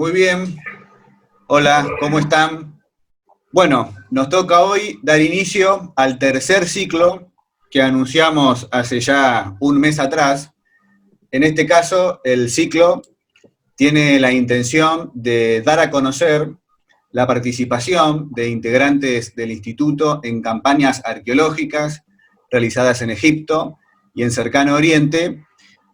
Muy bien. Hola, ¿cómo están? Bueno, nos toca hoy dar inicio al tercer ciclo que anunciamos hace ya un mes atrás. En este caso, el ciclo tiene la intención de dar a conocer la participación de integrantes del Instituto en campañas arqueológicas realizadas en Egipto y en Cercano Oriente,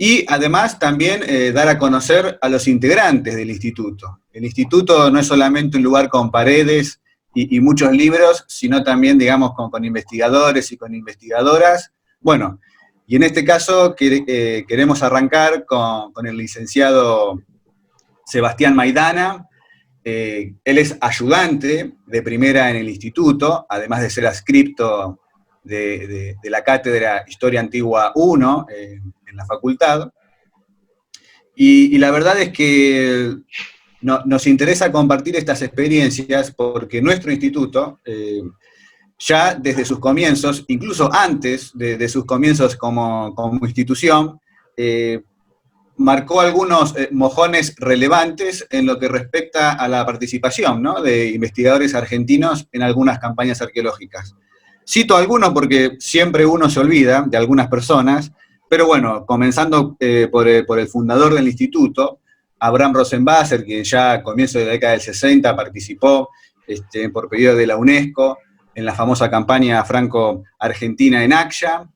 y además también dar a conocer a los integrantes del instituto. El instituto no es solamente un lugar con paredes y muchos libros, sino también, digamos, con investigadores y con investigadoras. Bueno, y en este caso queremos arrancar con el licenciado Sebastián Maidana. Él es ayudante de primera en el instituto, además de ser adscripto de la cátedra Historia Antigua 1 en la facultad. Y la verdad es que nos interesa compartir estas experiencias porque nuestro instituto, ya desde sus comienzos, incluso antes de sus comienzos como institución, marcó algunos mojones relevantes en lo que respecta a la participación, ¿no?, de investigadores argentinos en algunas campañas arqueológicas. Cito algunos porque siempre uno se olvida de algunas personas, pero bueno, comenzando por el fundador del instituto, Abraham Rosenwasser, que ya a comienzos de la década del 60 participó por pedido de la UNESCO en la famosa campaña franco-argentina en Aksha.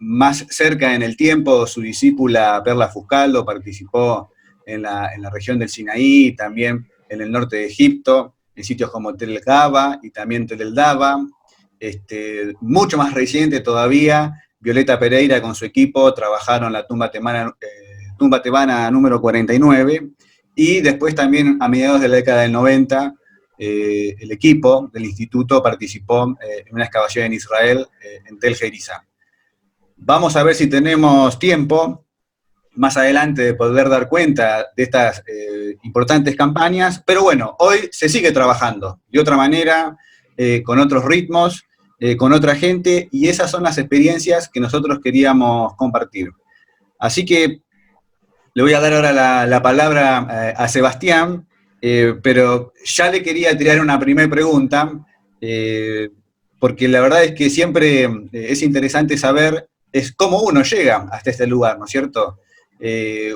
Más cerca en el tiempo, su discípula Perla Fuscaldo participó en la región del Sinaí, también en el norte de Egipto, en sitios como Tel el Gaba y también Tel el Daba. Mucho más reciente todavía, Violeta Pereira con su equipo trabajaron la tumba tebana número 49, y después también a mediados de la década del 90, el equipo del instituto participó en una excavación en Israel, en Tel Gerizá. Vamos a ver si tenemos tiempo más adelante de poder dar cuenta de estas importantes campañas, pero bueno, hoy se sigue trabajando de otra manera, con otros ritmos, con otra gente, y esas son las experiencias que nosotros queríamos compartir. Así que le voy a dar ahora la palabra a Sebastián, pero ya le quería tirar una primera pregunta, porque la verdad es que siempre es interesante saber es cómo uno llega hasta este lugar, ¿no es cierto?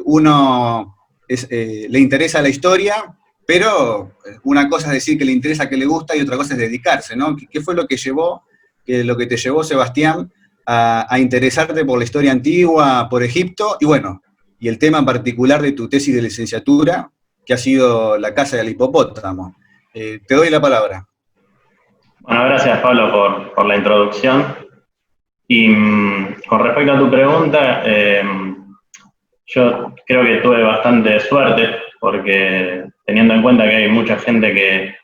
Uno le interesa la historia, pero una cosa es decir que le interesa, que le gusta, y otra cosa es dedicarse, ¿no? ¿Qué fue lo que te llevó, Sebastián, a interesarte por la historia antigua, por Egipto, y bueno, y el tema en particular de tu tesis de licenciatura, que ha sido la Casa del Hipopótamo? Te doy la palabra. Bueno, gracias Pablo por la introducción. Y con respecto a tu pregunta, yo creo que tuve bastante suerte, porque teniendo en cuenta que hay mucha gente que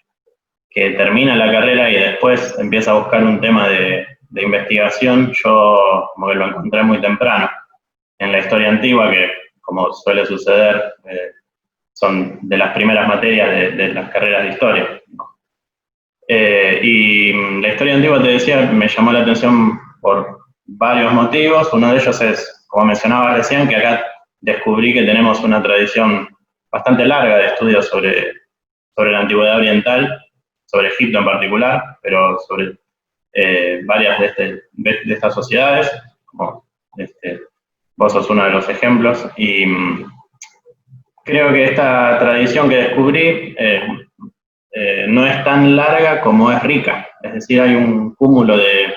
termina la carrera y después empieza a buscar un tema de investigación, yo como que lo encontré muy temprano en la historia antigua, que como suele suceder, son de las primeras materias de las carreras de historia, ¿no? Y la historia antigua, te decía, me llamó la atención por varios motivos. Uno de ellos es, como mencionaba recién, que acá descubrí que tenemos una tradición bastante larga de estudios sobre la antigüedad oriental, sobre Egipto en particular, pero sobre varias de estas sociedades, como vos sos uno de los ejemplos, y creo que esta tradición que descubrí no es tan larga como es rica. Es decir, hay un cúmulo de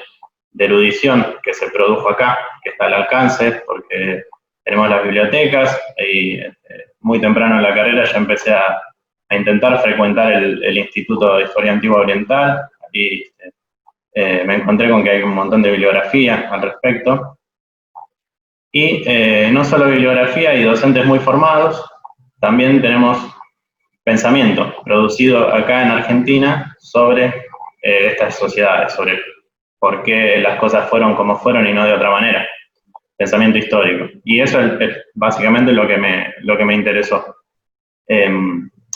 erudición que se produjo acá, que está al alcance, porque tenemos las bibliotecas, y muy temprano en la carrera ya empecé a intentar frecuentar el Instituto de Historia Antigua Oriental, y me encontré con que hay un montón de bibliografía al respecto. Y no solo bibliografía y docentes muy formados, también tenemos pensamiento producido acá en Argentina sobre estas sociedades, sobre por qué las cosas fueron como fueron y no de otra manera. Pensamiento histórico. Y eso es básicamente lo que me interesó.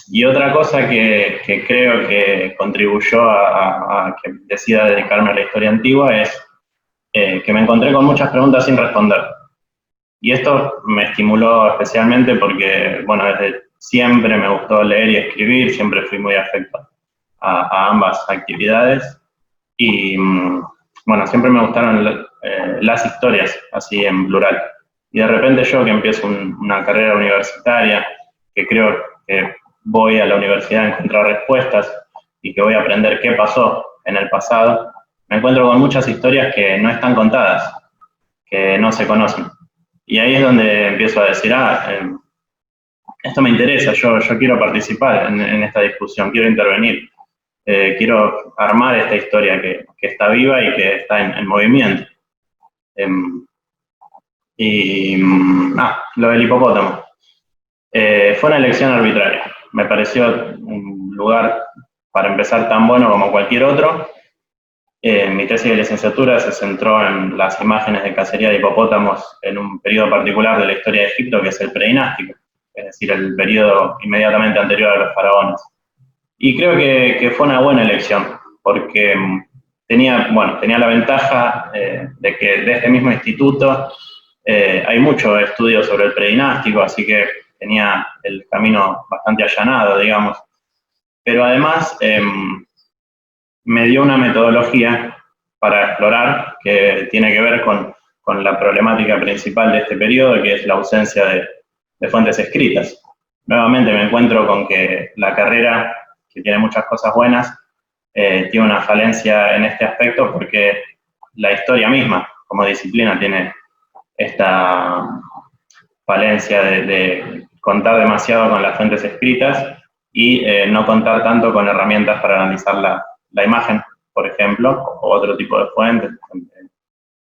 Y otra cosa que creo que contribuyó a que decida dedicarme a la historia antigua es que me encontré con muchas preguntas sin responder. Y esto me estimuló especialmente porque, bueno, desde siempre me gustó leer y escribir, siempre fui muy afecto a ambas actividades. Y bueno, siempre me gustaron las historias, así en plural. Y de repente yo que empiezo una carrera universitaria, que creo que voy a la universidad a encontrar respuestas y que voy a aprender qué pasó en el pasado, me encuentro con muchas historias que no están contadas, que no se conocen. Y ahí es donde empiezo a decir, esto me interesa, yo quiero participar en esta discusión, quiero intervenir, quiero armar esta historia que está viva y que está en movimiento. Lo del hipopótamo. Fue una elección arbitraria. Me pareció un lugar para empezar tan bueno como cualquier otro. Mi tesis de licenciatura se centró en las imágenes de cacería de hipopótamos en un periodo particular de la historia de Egipto, que es el predinástico, es decir, el periodo inmediatamente anterior a los faraones. Y creo que fue una buena elección, porque tenía la ventaja de que de este mismo instituto hay mucho estudio sobre el predinástico, así que tenía el camino bastante allanado, digamos. Pero además me dio una metodología para explorar que tiene que ver con la problemática principal de este periodo, que es la ausencia de fuentes escritas. Nuevamente me encuentro con que la carrera, que tiene muchas cosas buenas, tiene una falencia en este aspecto porque la historia misma, como disciplina, tiene esta falencia de contar demasiado con las fuentes escritas y no contar tanto con herramientas para analizar la imagen, por ejemplo, o otro tipo de fuentes,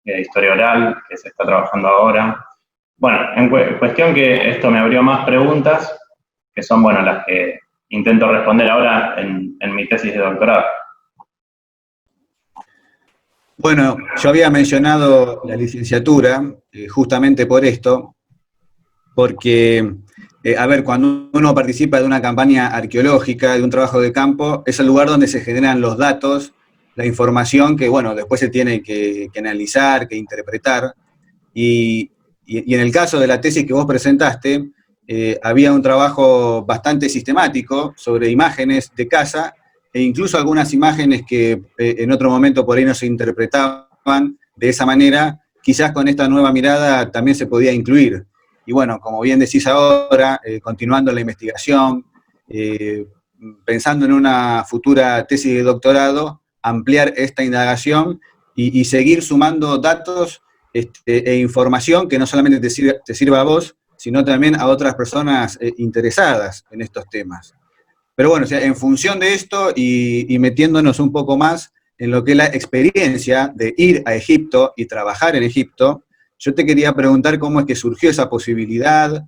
historia oral, que se está trabajando ahora. Bueno, en cuestión que esto me abrió más preguntas, que son, las que intento responder ahora en mi tesis de doctorado. Bueno, yo había mencionado la licenciatura justamente por esto, porque, cuando uno participa de una campaña arqueológica, de un trabajo de campo, es el lugar donde se generan los datos, la información que, después se tiene que analizar, que interpretar, y en el caso de la tesis que vos presentaste, había un trabajo bastante sistemático sobre imágenes de caza, e incluso algunas imágenes que en otro momento por ahí no se interpretaban de esa manera, quizás con esta nueva mirada también se podía incluir. Y bueno, como bien decís ahora, continuando la investigación, pensando en una futura tesis de doctorado, ampliar esta indagación y seguir sumando datos e información que no solamente te sirva a vos, sino también a otras personas interesadas en estos temas. Pero bueno, en función de esto y metiéndonos un poco más en lo que es la experiencia de ir a Egipto y trabajar en Egipto, yo te quería preguntar cómo es que surgió esa posibilidad,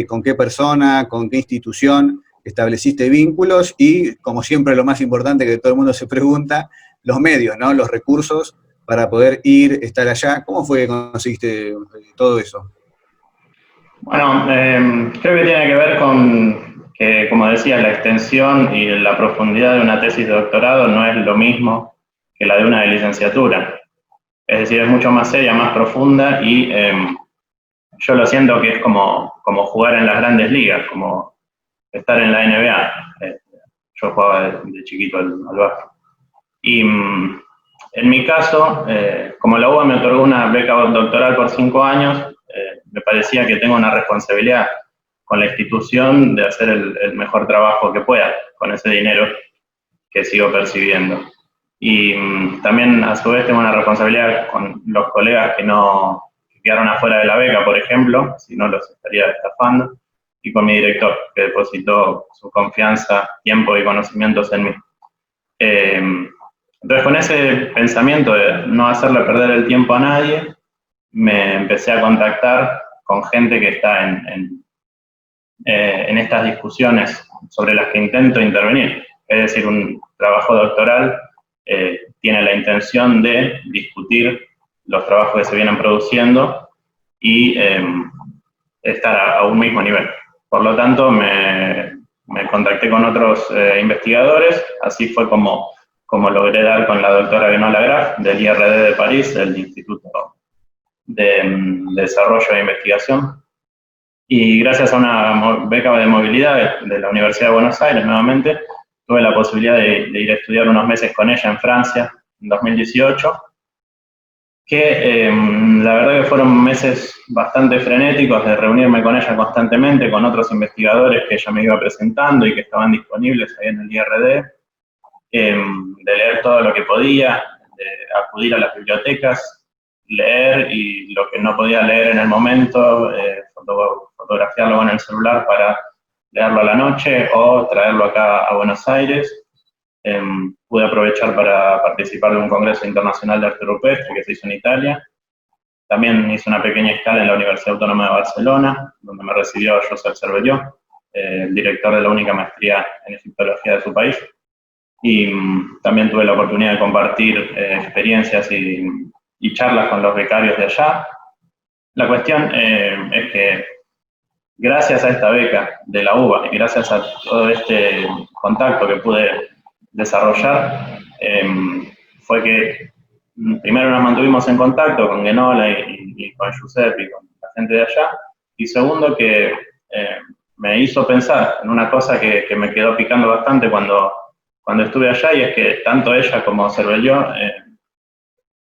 con qué persona, con qué institución estableciste vínculos y, como siempre, lo más importante que todo el mundo se pregunta, los medios, ¿no? Los recursos para poder ir, estar allá. ¿Cómo fue que conseguiste todo eso? Bueno, creo que tiene que ver con que, como decía, la extensión y la profundidad de una tesis de doctorado no es lo mismo que la de una de licenciatura. Es decir, es mucho más seria, más profunda y yo lo siento que es como jugar en las grandes ligas, como estar en la NBA. Yo jugaba de chiquito al básquet. Y en mi caso, como la UBA me otorgó una beca doctoral por 5 años, me parecía que tengo una responsabilidad con la institución de hacer el mejor trabajo que pueda con ese dinero que sigo percibiendo. Y también, a su vez, tengo una responsabilidad con los colegas que quedaron afuera de la beca, por ejemplo, si no los estaría estafando, y con mi director, que depositó su confianza, tiempo y conocimientos en mí. Entonces, con ese pensamiento de no hacerle perder el tiempo a nadie, me empecé a contactar con gente que está en estas discusiones sobre las que intento intervenir. Es decir, un trabajo doctoral tiene la intención de discutir los trabajos que se vienen produciendo y estar a un mismo nivel. Por lo tanto, me contacté con otros investigadores, así fue como logré dar con la doctora Benoît Lagrave, del IRD de París, del Instituto de Desarrollo e Investigación. Y gracias a una beca de movilidad de la Universidad de Buenos Aires, nuevamente, tuve la posibilidad de ir a estudiar unos meses con ella en Francia, en 2018, que la verdad que fueron meses bastante frenéticos de reunirme con ella constantemente, con otros investigadores que ella me iba presentando y que estaban disponibles ahí en el IRD, de leer todo lo que podía, de acudir a las bibliotecas, leer y lo que no podía leer en el momento, fotografiarlo en el celular para leerlo a la noche o traerlo acá a Buenos Aires. Pude aprovechar para participar de un congreso internacional de arte rupestre que se hizo en Italia. También hice una pequeña escala en la Universidad Autónoma de Barcelona, donde me recibió Josep Cervelló, el director de la única maestría en egiptología de su país. Y también tuve la oportunidad de compartir experiencias y charlas con los becarios de allá. La cuestión es que gracias a esta beca de la UBA y gracias a todo este contacto que pude desarrollar, fue que primero nos mantuvimos en contacto con Genola y con Giuseppe y con la gente de allá, y segundo que me hizo pensar en una cosa que me quedó picando bastante cuando estuve allá, y es que tanto ella como Cervelló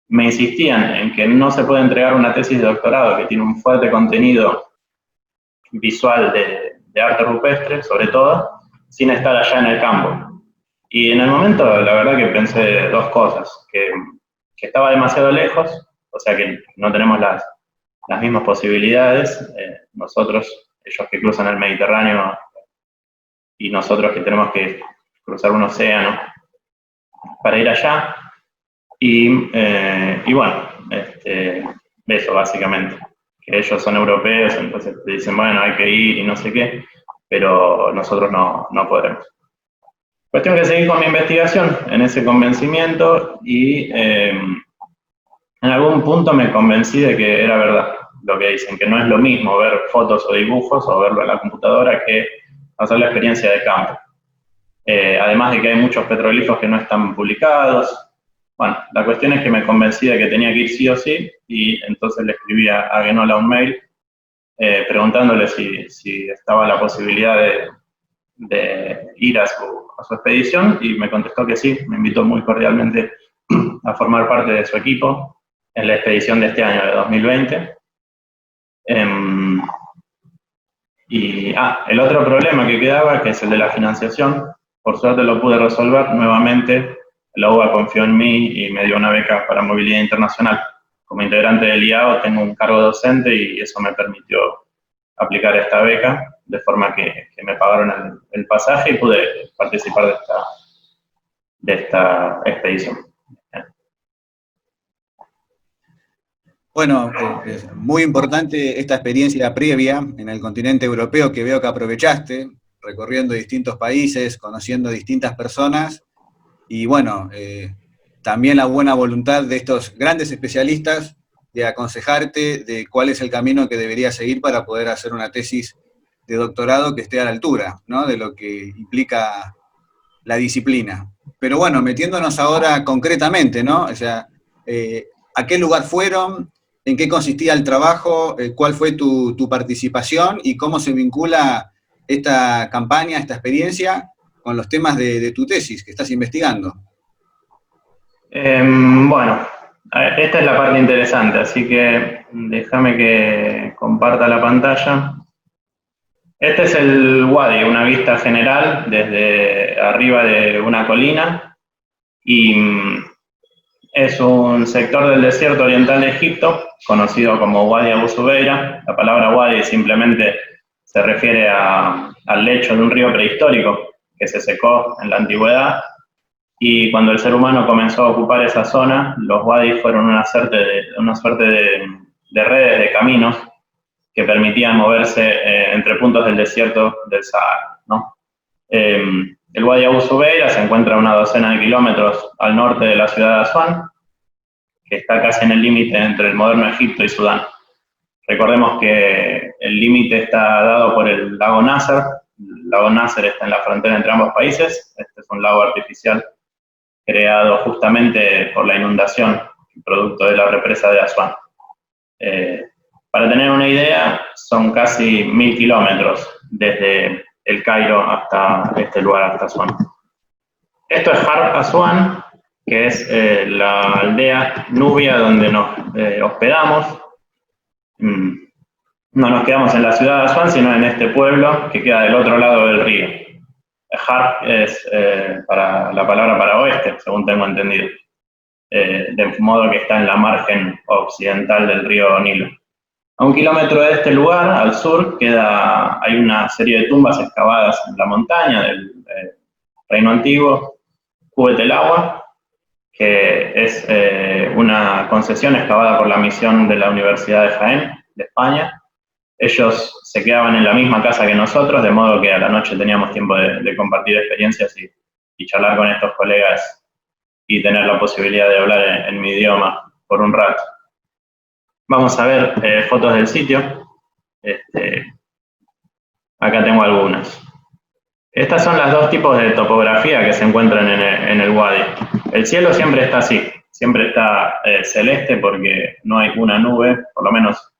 me insistían en que no se puede entregar una tesis de doctorado que tiene un fuerte contenido visual de arte rupestre, sobre todo, sin estar allá en el campo. Y en el momento, la verdad que pensé dos cosas, que estaba demasiado lejos, o sea que no tenemos las mismas posibilidades, nosotros, ellos que cruzan el Mediterráneo y nosotros que tenemos que cruzar un océano para ir allá, y bueno, eso básicamente, que ellos son europeos, entonces te dicen, bueno, hay que ir y no sé qué, pero nosotros no podremos. Cuestión que seguí con mi investigación en ese convencimiento y en algún punto me convencí de que era verdad lo que dicen, que no es lo mismo ver fotos o dibujos o verlo en la computadora que hacer la experiencia de campo. Además de que hay muchos petroglifos que no están publicados. Bueno, la cuestión es que me convencí de que tenía que ir sí o sí, y entonces le escribí a Genola un mail preguntándole si estaba la posibilidad de ir a su expedición, y me contestó que sí, me invitó muy cordialmente a formar parte de su equipo en la expedición de este año, de 2020. El otro problema que quedaba, que es el de la financiación, por suerte lo pude resolver nuevamente. La UBA confió en mí y me dio una beca para movilidad internacional. Como integrante del IAO tengo un cargo docente y eso me permitió aplicar esta beca, de forma que me pagaron el pasaje y pude participar de esta expedición. Bueno, es muy importante esta experiencia previa en el continente europeo que veo que aprovechaste, recorriendo distintos países, conociendo distintas personas, y bueno, también la buena voluntad de estos grandes especialistas de aconsejarte de cuál es el camino que deberías seguir para poder hacer una tesis de doctorado que esté a la altura, ¿no?, de lo que implica la disciplina. Pero bueno, metiéndonos ahora concretamente, ¿no? O sea, ¿a qué lugar fueron? ¿En qué consistía el trabajo? ¿Cuál fue tu participación? ¿Y cómo se vincula esta campaña, esta experiencia, con los temas de tu tesis que estás investigando? Bueno, esta es la parte interesante, así que déjame que comparta la pantalla. Este es el Wadi, una vista general desde arriba de una colina, y es un sector del desierto oriental de Egipto, conocido como Wadi Abu Zubeira. La palabra Wadi simplemente se refiere al lecho de un río prehistórico que se secó en la antigüedad, y cuando el ser humano comenzó a ocupar esa zona, los wadis fueron una suerte de redes de caminos que permitían moverse entre puntos del desierto del Sahara, ¿no? El Wadi Abu Zubeira se encuentra a una docena de kilómetros al norte de la ciudad de Asuán, que está casi en el límite entre el moderno Egipto y Sudán. Recordemos que el límite está dado por el lago Nasser. El lago Nasser está en la frontera entre ambos países. Este es un lago artificial creado justamente por la inundación, producto de la represa de Asuán. Para tener una idea, son casi 1000 kilómetros desde el Cairo hasta este lugar, hasta Asuán. Esto es Harb Asuán, que es la aldea nubia donde nos hospedamos. No nos quedamos en la ciudad de Asuán, sino en este pueblo que queda del otro lado del río. Harb es para la palabra para oeste, según tengo entendido, de modo que está en la margen occidental del río Nilo. A 1 kilómetro de este lugar, al sur, hay una serie de tumbas excavadas en la montaña del Reino Antiguo, Cubet el Agua, que es una concesión excavada por la misión de la Universidad de Jaén, de España. Ellos se quedaban en la misma casa que nosotros, de modo que a la noche teníamos tiempo de compartir experiencias y charlar con estos colegas y tener la posibilidad de hablar en mi idioma por un rato. Vamos a ver fotos del sitio. Acá tengo algunas. Estas son las dos tipos de topografía que se encuentran en el Wadi. El cielo siempre está así, siempre está celeste porque no hay una nube, por lo menos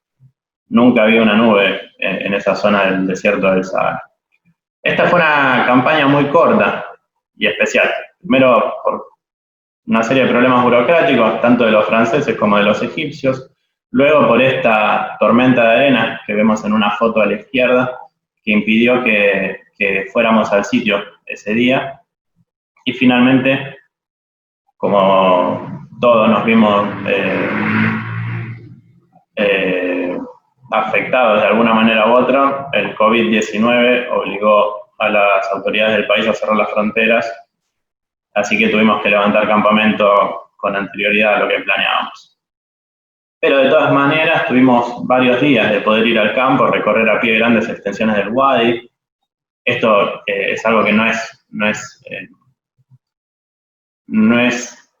nunca había una nube en esa zona del desierto del Sahara. Esta fue una campaña muy corta y especial. Primero por una serie de problemas burocráticos, tanto de los franceses como de los egipcios. Luego por esta tormenta de arena que vemos en una foto a la izquierda, que impidió que fuéramos al sitio ese día. Y finalmente, como todos nos vimos afectados de alguna manera u otra, el COVID-19 obligó a las autoridades del país a cerrar las fronteras, así que tuvimos que levantar campamento con anterioridad a lo que planeábamos. Pero de todas maneras tuvimos varios días de poder ir al campo, recorrer a pie grandes extensiones del Wadi. Esto es algo que no es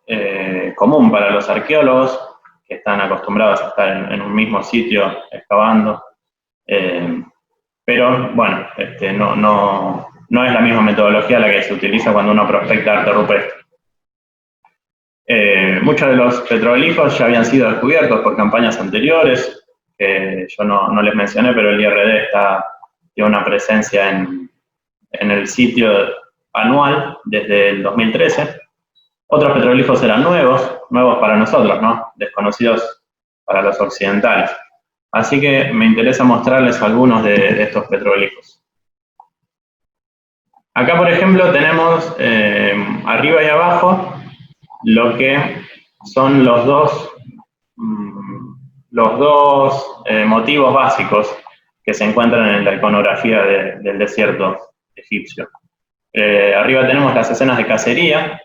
común para los arqueólogos, que están acostumbrados a estar en un mismo sitio excavando. Pero bueno, no es la misma metodología la que se utiliza cuando uno prospecta arte rupestre. Muchos de los petroglifos ya habían sido descubiertos por campañas anteriores, que yo no les mencioné, pero el IRD tiene una presencia en el sitio anual desde el 2013. Otros petroglifos eran nuevos para nosotros, ¿no? Desconocidos para los occidentales. Así que me interesa mostrarles algunos de estos petroglifos. Acá, por ejemplo, tenemos arriba y abajo lo que son los dos motivos básicos que se encuentran en la iconografía del desierto egipcio. Arriba tenemos las escenas de cacería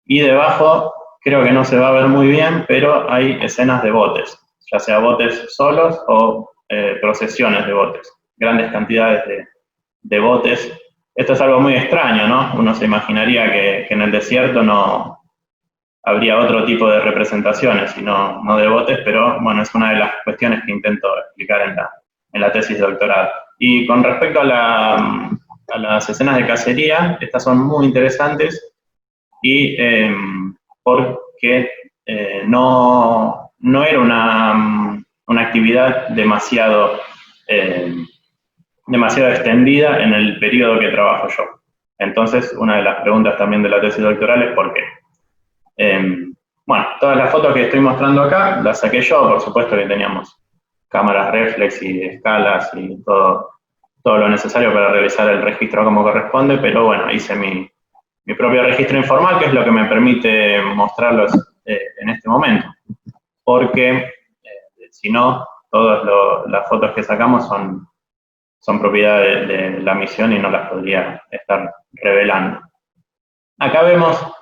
y debajo, creo que no se va a ver muy bien, pero hay escenas de botes, ya sea botes solos o procesiones de botes, grandes cantidades de botes. Esto es algo muy extraño, ¿no? Uno se imaginaría que en el desierto no habría otro tipo de representaciones y no de botes, pero bueno, es una de las cuestiones que intento explicar en la tesis de doctorado. Y con respecto a las escenas de cacería, estas son muy interesantes y porque no era una actividad demasiado extendida en el periodo que trabajo yo. Entonces, una de las preguntas también de la tesis doctoral es ¿por qué? Bueno, todas las fotos que estoy mostrando acá las saqué yo, por supuesto que teníamos cámaras reflex y escalas y todo lo necesario para realizar el registro como corresponde, pero bueno, hice mi propio registro informal, que es lo que me permite mostrarlos en este momento, porque si no, todas las fotos que sacamos son propiedad de la misión y no las podría estar revelando. Acá vemos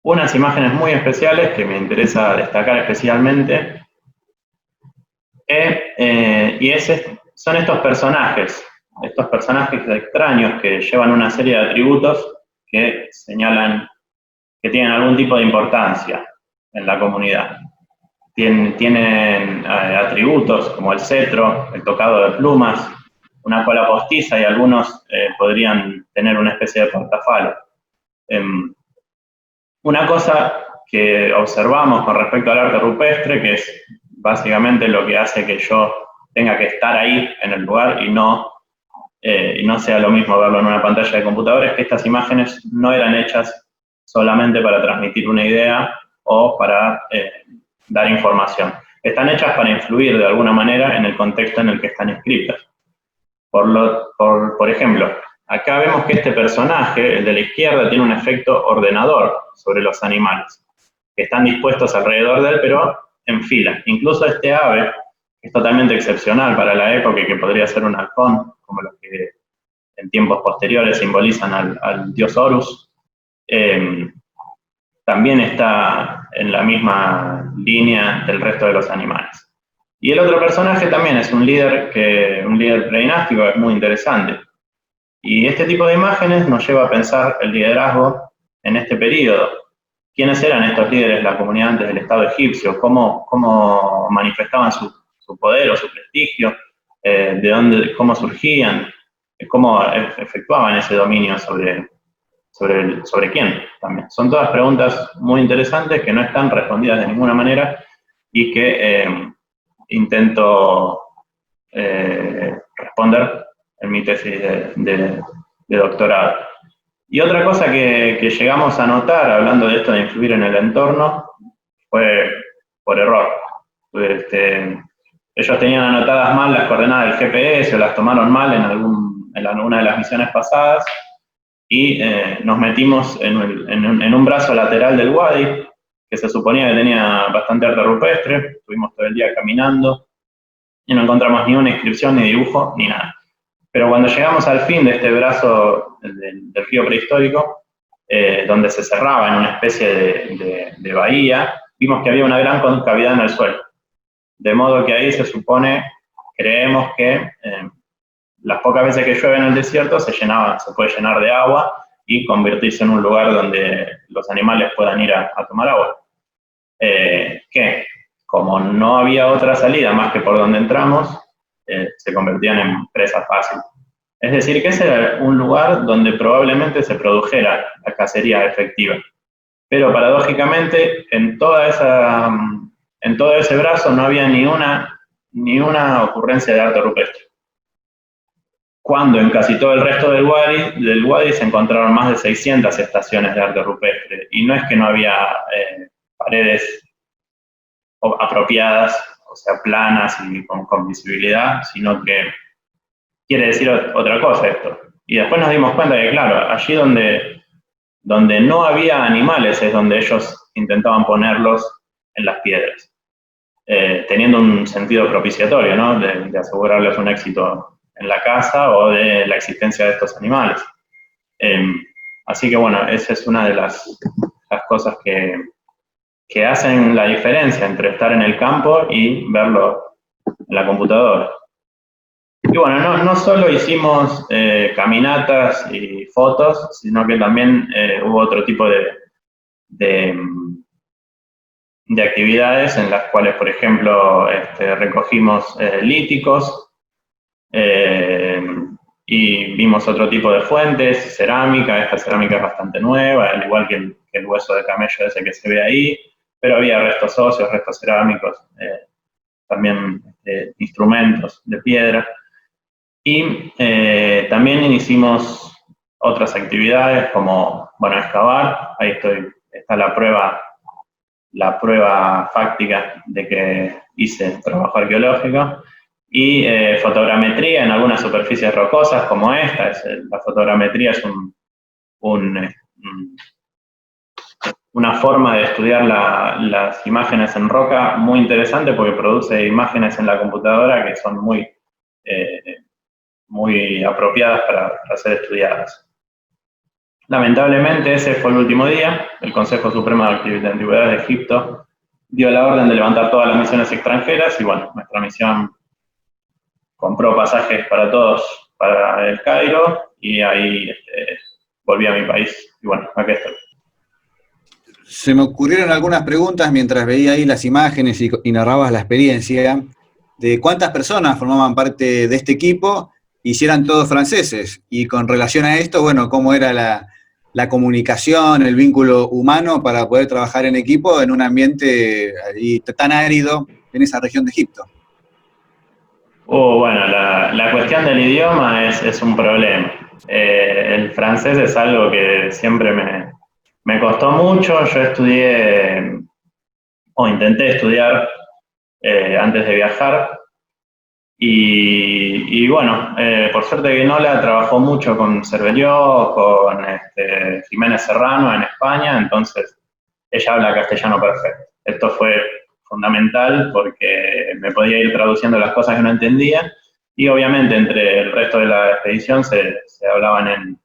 unas imágenes muy especiales que me interesa destacar especialmente, son estos personajes extraños que llevan una serie de atributos que señalan que tienen algún tipo de importancia en la comunidad. Tienen atributos como el cetro, el tocado de plumas, una cola postiza y algunos podrían tener una especie de portafalo. Una cosa que observamos con respecto al arte rupestre, que es básicamente lo que hace que yo tenga que estar ahí en el lugar y no sea lo mismo verlo en una pantalla de computador, es que estas imágenes no eran hechas solamente para transmitir una idea o para dar información. Están hechas para influir de alguna manera en el contexto en el que están escritas. Por ejemplo, acá vemos que este personaje, el de la izquierda, tiene un efecto ordenador sobre los animales, que están dispuestos alrededor de él, pero en fila. Incluso este ave, que es totalmente excepcional para la época y que podría ser un halcón, como los que en tiempos posteriores simbolizan al dios Horus, también está en la misma línea del resto de los animales. Y el otro personaje también es un líder reinástico, es muy interesante. Y este tipo de imágenes nos lleva a pensar el liderazgo en este periodo. ¿Quiénes eran estos líderes de la comunidad antes del Estado egipcio? ¿Cómo manifestaban su poder o su prestigio? ¿Cómo surgían? ¿Cómo efectuaban ese dominio sobre quién también? Son todas preguntas muy interesantes que no están respondidas de ninguna manera y que intento responder en mi tesis de doctorado. Y otra cosa que llegamos a notar, hablando de esto de influir en el entorno, fue por error. Ellos tenían anotadas mal las coordenadas del GPS o las tomaron mal en alguna de las misiones pasadas y nos metimos en un brazo lateral del Wadi, que se suponía que tenía bastante arte rupestre. Estuvimos todo el día caminando y no encontramos ni una inscripción, ni dibujo, ni nada. Pero cuando llegamos al fin de este brazo del río prehistórico, donde se cerraba en una especie de bahía, vimos que había una gran concavidad en el suelo. De modo que ahí creemos que las pocas veces que llueve en el desierto se puede llenar de agua y convertirse en un lugar donde los animales puedan ir a tomar agua. Que como no había otra salida más que por donde entramos, se convertían en presa fácil. Es decir, que ese era un lugar donde probablemente se produjera la cacería efectiva. Pero paradójicamente, en todo ese brazo no había ni una ocurrencia de arte rupestre. Cuando en casi todo el resto del Wadi se encontraron más de 600 estaciones de arte rupestre. Y no es que no había paredes apropiadas, o sea, planas y con visibilidad, sino que quiere decir otra cosa esto. Y después nos dimos cuenta que, claro, allí donde no había animales es donde ellos intentaban ponerlos en las piedras, teniendo un sentido propiciatorio, ¿no? De asegurarles un éxito en la caza o de la existencia de estos animales. Así que, bueno, esa es una de las cosas que hacen la diferencia entre estar en el campo y verlo en la computadora. Y bueno, no solo hicimos caminatas y fotos, sino que también hubo otro tipo de actividades en las cuales, por ejemplo, recogimos líticos y vimos otro tipo de fuentes, cerámica. Esta cerámica es bastante nueva, al igual que el hueso de camello ese que se ve ahí, pero había restos óseos, restos cerámicos, también instrumentos de piedra. Y también hicimos otras actividades como, bueno, excavar. Ahí está la prueba fáctica de que hice trabajo arqueológico. Y fotogrametría en algunas superficies rocosas como esta. La fotogrametría es una forma de estudiar las imágenes en roca muy interesante porque produce imágenes en la computadora que son muy apropiadas para ser estudiadas. Lamentablemente ese fue el último día. El Consejo Supremo de Antigüedades de Egipto dio la orden de levantar todas las misiones extranjeras y bueno, nuestra misión compró pasajes para todos para el Cairo y ahí volví a mi país y bueno, aquí estoy. Se me ocurrieron algunas preguntas mientras veía ahí las imágenes y narrabas la experiencia de cuántas personas formaban parte de este equipo y si eran todos franceses. Y con relación a esto, bueno, cómo era la comunicación, el vínculo humano para poder trabajar en equipo en un ambiente tan árido en esa región de Egipto. Bueno, la cuestión del idioma es un problema. El francés es algo que siempre me costó mucho. Yo estudié, o intenté estudiar antes de viajar, y bueno, por suerte Guinola trabajó mucho con Cervelló, con Jiménez Serrano en España, entonces ella habla castellano perfecto. Esto fue fundamental porque me podía ir traduciendo las cosas que no entendía, y obviamente entre el resto de la expedición se hablaban en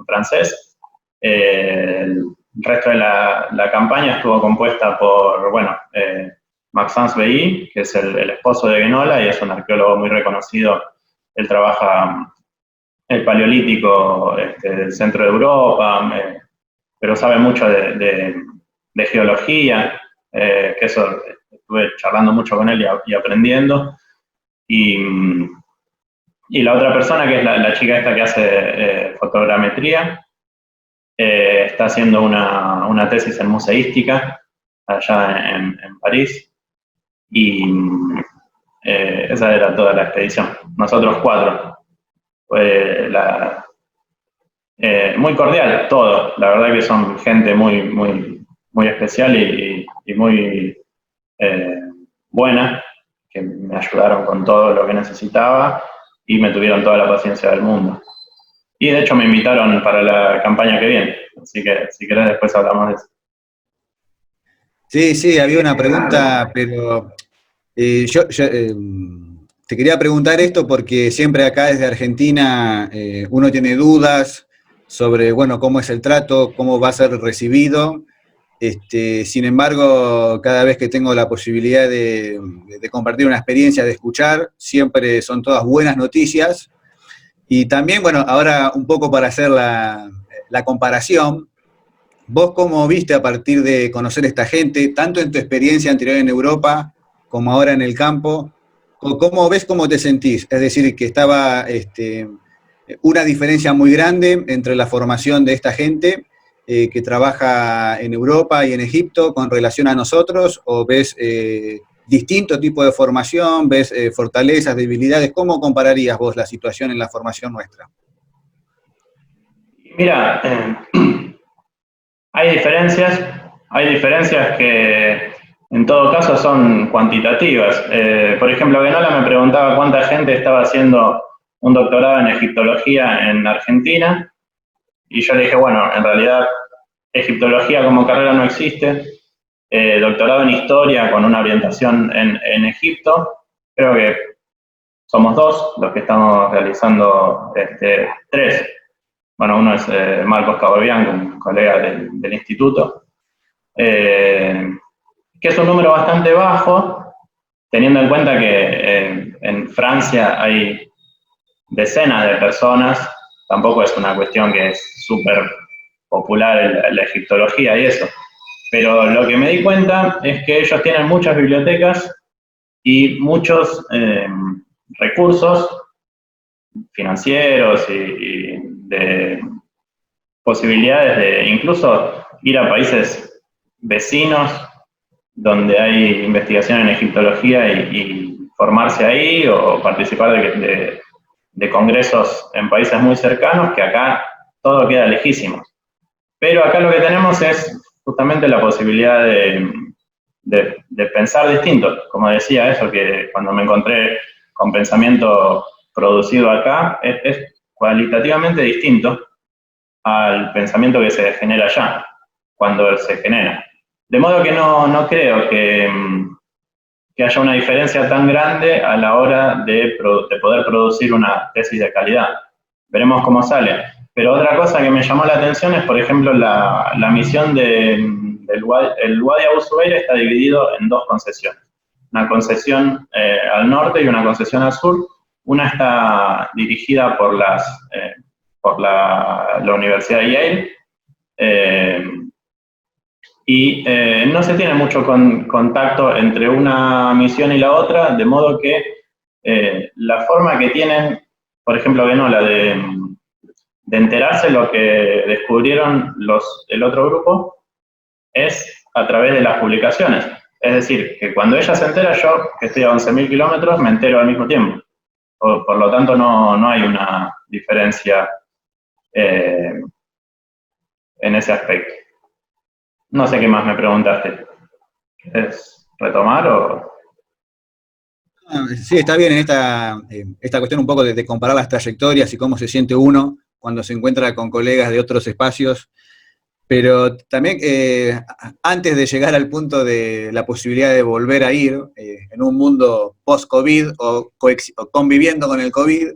francés. El resto de la campaña estuvo compuesta por, bueno, Maxence Veilly, que es el esposo de Guinola y es un arqueólogo muy reconocido. Él trabaja el Paleolítico del centro de Europa, pero sabe mucho de geología, que eso estuve charlando mucho con él y aprendiendo. Y, y la otra persona, que es la chica esta que hace fotogrametría, está haciendo una tesis en museística allá en París. Y esa era toda la expedición. Nosotros 4. Fue muy cordial todo. La verdad que son gente muy especial y muy eh, buena, que me ayudaron con todo lo que necesitaba y me tuvieron toda la paciencia del mundo. Y de hecho me invitaron para la campaña que viene, así que si querés después hablamos de eso. Sí, sí, había una pregunta, pero yo te quería preguntar esto porque siempre acá desde Argentina uno tiene dudas sobre, bueno, cómo es el trato, cómo va a ser recibido. Sin embargo, cada vez que tengo la posibilidad de compartir una experiencia, de escuchar, siempre son todas buenas noticias. Y también, bueno, ahora un poco para hacer la comparación, ¿vos cómo viste a partir de conocer a esta gente, tanto en tu experiencia anterior en Europa como ahora en el campo? ¿Cómo ves, cómo te sentís? Es decir, que estaba una diferencia muy grande entre la formación de esta gente que trabaja en Europa y en Egipto con relación a nosotros, o ves distinto tipo de formación, ves fortalezas, debilidades. ¿Cómo compararías vos la situación en la formación nuestra? Mira, hay diferencias que en todo caso son cuantitativas. Por ejemplo, Benola me preguntaba cuánta gente estaba haciendo un doctorado en egiptología en Argentina, y yo le dije, bueno, en realidad egiptología como carrera no existe. Doctorado en historia con una orientación en Egipto, creo que somos 2 los que estamos realizando, 3. Bueno, uno es Marcos Cabobian, un colega del instituto, que es un número bastante bajo, teniendo en cuenta que en Francia hay decenas de personas. Tampoco es una cuestión que es súper popular la egiptología y eso. Pero lo que me di cuenta es que ellos tienen muchas bibliotecas y muchos recursos financieros y de posibilidades de incluso ir a países vecinos donde hay investigación en egiptología y formarse ahí, o participar de congresos en países muy cercanos, que acá todo queda lejísimo. Pero acá lo que tenemos es justamente la posibilidad de pensar distinto. Como decía, eso que cuando me encontré con pensamiento producido acá, es cualitativamente distinto al pensamiento que se genera allá, cuando se genera. De modo que no creo que haya una diferencia tan grande a la hora de poder producir una tesis de calidad. Veremos cómo sale. Pero otra cosa que me llamó la atención es, por ejemplo, la misión el Wadi Abu Zubayr está dividido en 2 concesiones. Una concesión al norte y una concesión al sur. Una está dirigida por la Universidad de Yale, y no se tiene mucho contacto entre una misión y la otra, de modo que la forma que tienen, por ejemplo, Benola, de enterarse lo que descubrieron el otro grupo, es a través de las publicaciones. Es decir, que cuando ella se entera, yo, que estoy a 11.000 kilómetros, me entero al mismo tiempo. Por lo tanto, no hay una diferencia en ese aspecto. No sé qué más me preguntaste. ¿Quieres retomar o...? Sí, está bien en esta cuestión un poco de comparar las trayectorias y cómo se siente uno cuando se encuentra con colegas de otros espacios, pero también antes de llegar al punto de la posibilidad de volver a ir en un mundo post-COVID o conviviendo con el COVID,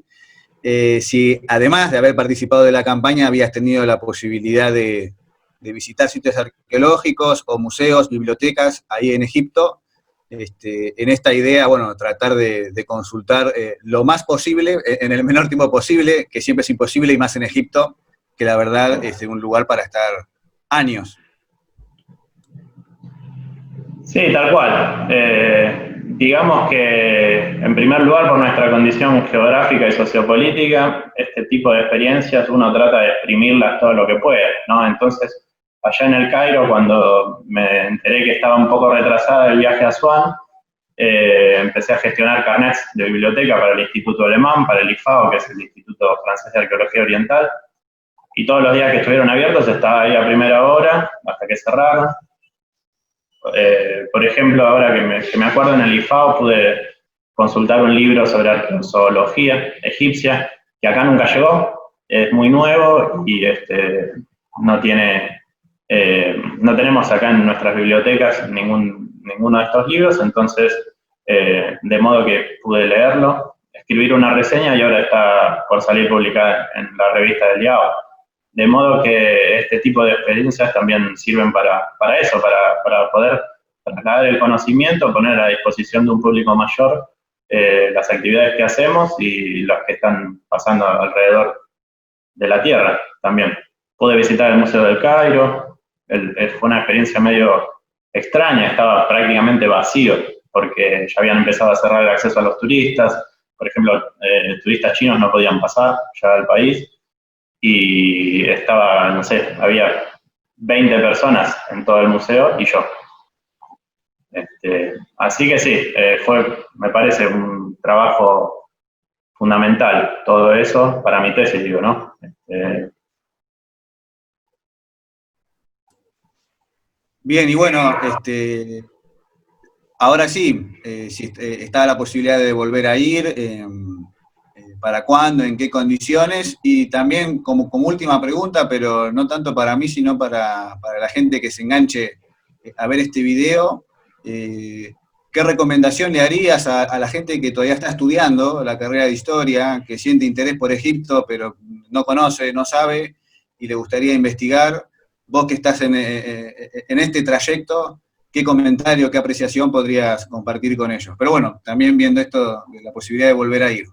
si además de haber participado de la campaña habías tenido la posibilidad de visitar sitios arqueológicos o museos, bibliotecas ahí en Egipto, en esta idea, bueno, tratar de consultar lo más posible, en el menor tiempo posible, que siempre es imposible, y más en Egipto, que la verdad es un lugar para estar años. Sí, tal cual. Digamos que, en primer lugar, por nuestra condición geográfica y sociopolítica, este tipo de experiencias uno trata de exprimirlas todo lo que puede, ¿no? Entonces, allá en el Cairo, cuando me enteré que estaba un poco retrasada el viaje a Asuán, empecé a gestionar carnets de biblioteca para el Instituto Alemán, para el IFAO, que es el Instituto Francés de Arqueología Oriental, y todos los días que estuvieron abiertos estaba ahí a primera hora, hasta que cerraron. Por ejemplo, ahora que me acuerdo, en el IFAO pude consultar un libro sobre arqueozoología egipcia, que acá nunca llegó, es muy nuevo y no tenemos acá en nuestras bibliotecas ninguno de estos libros, entonces, de modo que pude leerlo, escribir una reseña y ahora está por salir publicada en la revista del IAO. De modo que este tipo de experiencias también sirven para eso, para poder trasladar el conocimiento, poner a disposición de un público mayor las actividades que hacemos y las que están pasando alrededor de la Tierra también. Pude visitar el Museo del Cairo, fue una experiencia medio extraña, estaba prácticamente vacío, porque ya habían empezado a cerrar el acceso a los turistas, por ejemplo, turistas chinos no podían pasar ya al país, y estaba, no sé, había 20 personas en todo el museo y yo. Así que sí, me parece un trabajo fundamental todo eso para mi tesis, digo, ¿no? Bien, y bueno, ahora sí, si está la posibilidad de volver a ir, ¿para cuándo? ¿En qué condiciones? Y también como última pregunta, pero no tanto para mí, sino para la gente que se enganche a ver este video, ¿qué recomendación le harías a la gente que todavía está estudiando la carrera de historia, que siente interés por Egipto, pero no conoce, no sabe, y le gustaría investigar? Vos que estás en este trayecto, ¿qué comentario, qué apreciación podrías compartir con ellos? Pero bueno, también viendo esto, de la posibilidad de volver a ir.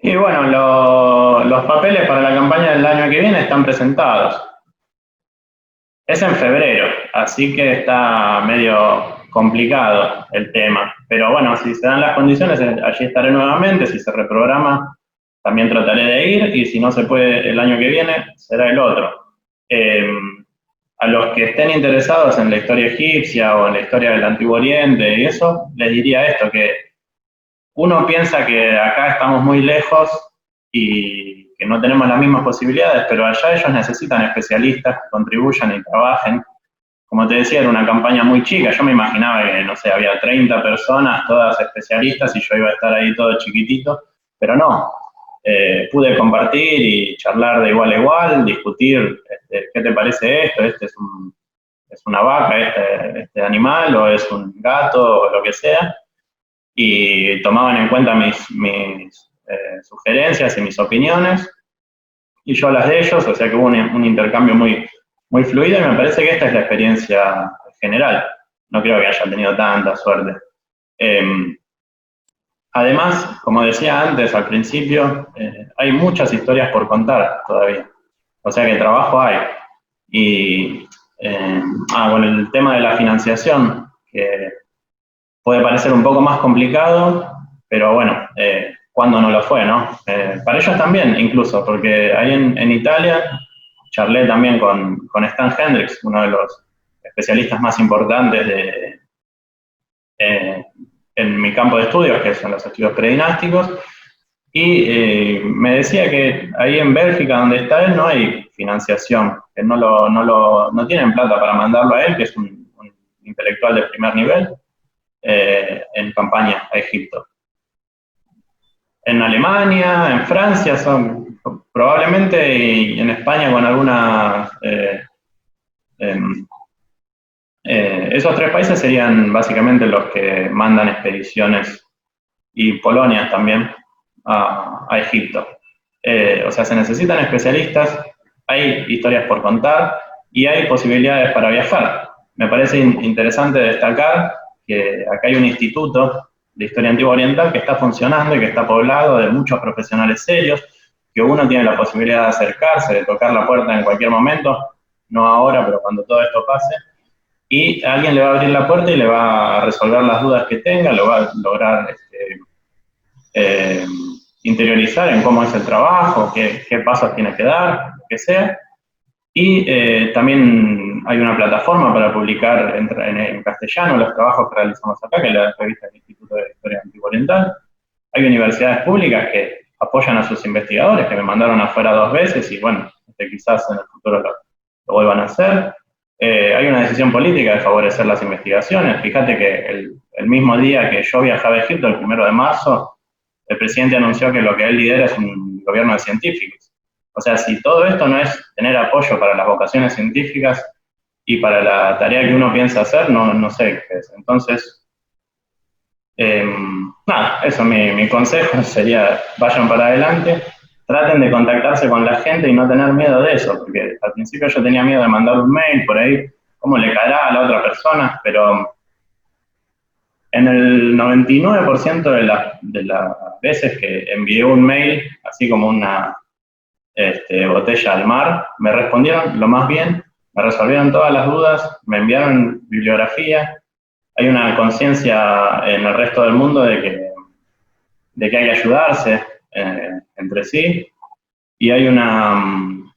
Y bueno, los papeles para la campaña del año que viene están presentados. Es en febrero, así que está medio complicado el tema. Pero bueno, si se dan las condiciones, allí estaré nuevamente. Si se reprograma, también trataré de ir. Y si no se puede el año que viene, será el otro. A los que estén interesados en la historia egipcia o en la historia del Antiguo Oriente y eso, les diría esto, que uno piensa que acá estamos muy lejos y que no tenemos las mismas posibilidades, pero allá ellos necesitan especialistas que contribuyan y trabajen. Como te decía, era una campaña muy chica, yo me imaginaba que, no sé, había 30 personas, todas especialistas, y yo iba a estar ahí todo chiquitito, pero no. Pude compartir y charlar de igual a igual, discutir, ¿qué te parece esto? ¿Es una vaca, este animal, o es un gato, o lo que sea? Y tomaban en cuenta mis sugerencias y mis opiniones, y yo las de ellos, o sea que hubo un intercambio muy fluido, y me parece que esta es la experiencia general. No creo que haya tenido tanta suerte. Además, como decía antes, al principio, hay muchas historias por contar todavía. O sea que trabajo hay. Y, bueno, el tema de la financiación, que puede parecer un poco más complicado, pero bueno, cuando no lo fue, ¿no? Para ellos también, incluso, porque ahí en Italia charlé también con Stan Hendricks, uno de los especialistas más importantes en mi campo de estudios, que son los estudios predinásticos, y me decía que ahí en Bélgica, donde está él, no hay financiación, que no tienen plata para mandarlo a él, que es un intelectual de primer nivel, en campaña a Egipto. En Alemania, en Francia, son probablemente, y en España con algunas... esos tres países serían básicamente los que mandan expediciones, y Polonia también, a Egipto. O sea, se necesitan especialistas, hay historias por contar y hay posibilidades para viajar. Me parece interesante destacar que acá hay un instituto de historia antigua oriental que está funcionando y que está poblado de muchos profesionales serios, que uno tiene la posibilidad de acercarse, de tocar la puerta en cualquier momento, no ahora, pero cuando todo esto pase, y alguien le va a abrir la puerta y le va a resolver las dudas que tenga, lo va a lograr interiorizar en cómo es el trabajo, qué pasos tiene que dar, lo que sea. Y también hay una plataforma para publicar en castellano los trabajos que realizamos acá, que es la revista del Instituto de Historia Antigua Oriental. Hay universidades públicas que apoyan a sus investigadores, que me mandaron afuera 2 veces y bueno, quizás en el futuro lo vuelvan a hacer. Hay una decisión política de favorecer las investigaciones. Fíjate que el mismo día que yo viajaba a Egipto, el 1 de marzo, el presidente anunció que lo que él lidera es un gobierno de científicos. O sea, si todo esto no es tener apoyo para las vocaciones científicas y para la tarea que uno piensa hacer, no sé qué es. Entonces, nada, eso mi consejo sería, vayan para adelante, traten de contactarse con la gente y no tener miedo de eso, porque al principio yo tenía miedo de mandar un mail por ahí, cómo le caerá a la otra persona, pero en el 99% de las veces que envié un mail, así como una botella al mar, me respondieron lo más bien, me resolvieron todas las dudas, me enviaron bibliografía. Hay una conciencia en el resto del mundo de que hay que ayudarse entre sí, y hay una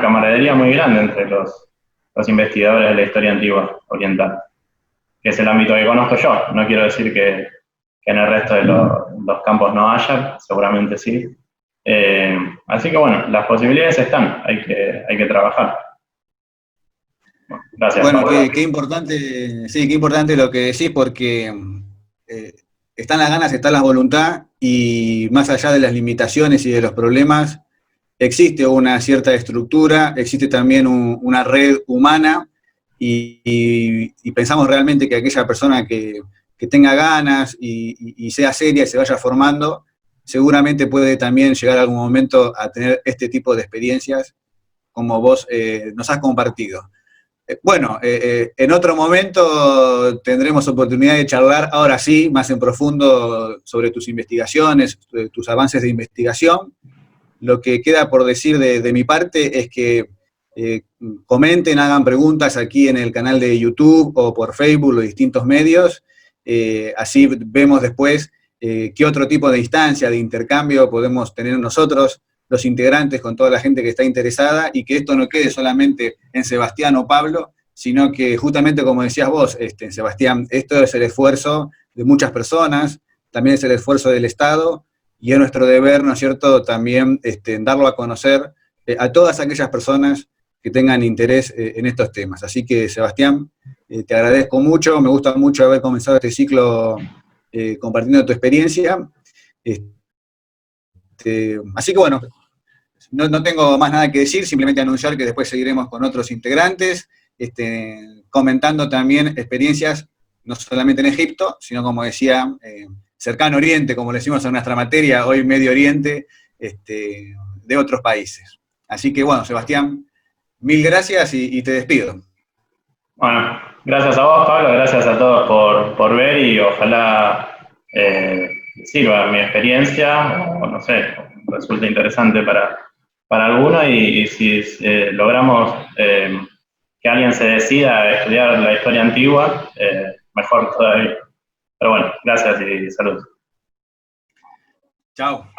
camaradería muy grande entre los investigadores de la historia antigua oriental, que es el ámbito que conozco yo. No quiero decir que en el resto de los campos no haya, seguramente sí. Así que bueno, las posibilidades están, hay que trabajar. Bueno, gracias, Bueno, Pablo. qué importante, sí, qué importante lo que decís, porque están las ganas, está la voluntad, y más allá de las limitaciones y de los problemas, existe una cierta estructura, existe también una red humana, y pensamos realmente que aquella persona que tenga ganas y sea seria y se vaya formando, seguramente puede también llegar a algún momento a tener este tipo de experiencias como vos nos has compartido. Bueno, en otro momento tendremos oportunidad de charlar, ahora sí, más en profundo sobre tus investigaciones, tus avances de investigación. Lo que queda por decir de mi parte es que comenten, hagan preguntas aquí en el canal de YouTube o por Facebook, los distintos medios. Así vemos después qué otro tipo de instancia, de intercambio podemos tener nosotros, los integrantes, con toda la gente que está interesada, y que esto no quede solamente en Sebastián o Pablo, sino que justamente como decías vos, Sebastián, esto es el esfuerzo de muchas personas, también es el esfuerzo del Estado, y es nuestro deber, ¿no es cierto?, también darlo a conocer a todas aquellas personas que tengan interés en estos temas. Así que, Sebastián, te agradezco mucho, me gusta mucho haber comenzado este ciclo compartiendo tu experiencia. Así que bueno, no tengo más nada que decir, simplemente anunciar que después seguiremos con otros integrantes, comentando también experiencias, no solamente en Egipto, sino como decía, cercano Oriente, como le decimos en nuestra materia, hoy Medio Oriente, de otros países. Así que bueno, Sebastián, mil gracias y te despido. Bueno, gracias a vos, Pablo, gracias a todos por ver, y ojalá sirva mi experiencia, o no sé, resulte interesante para alguno, y si logramos que alguien se decida a estudiar la historia antigua, mejor todavía. Pero bueno, gracias y salud. Chao.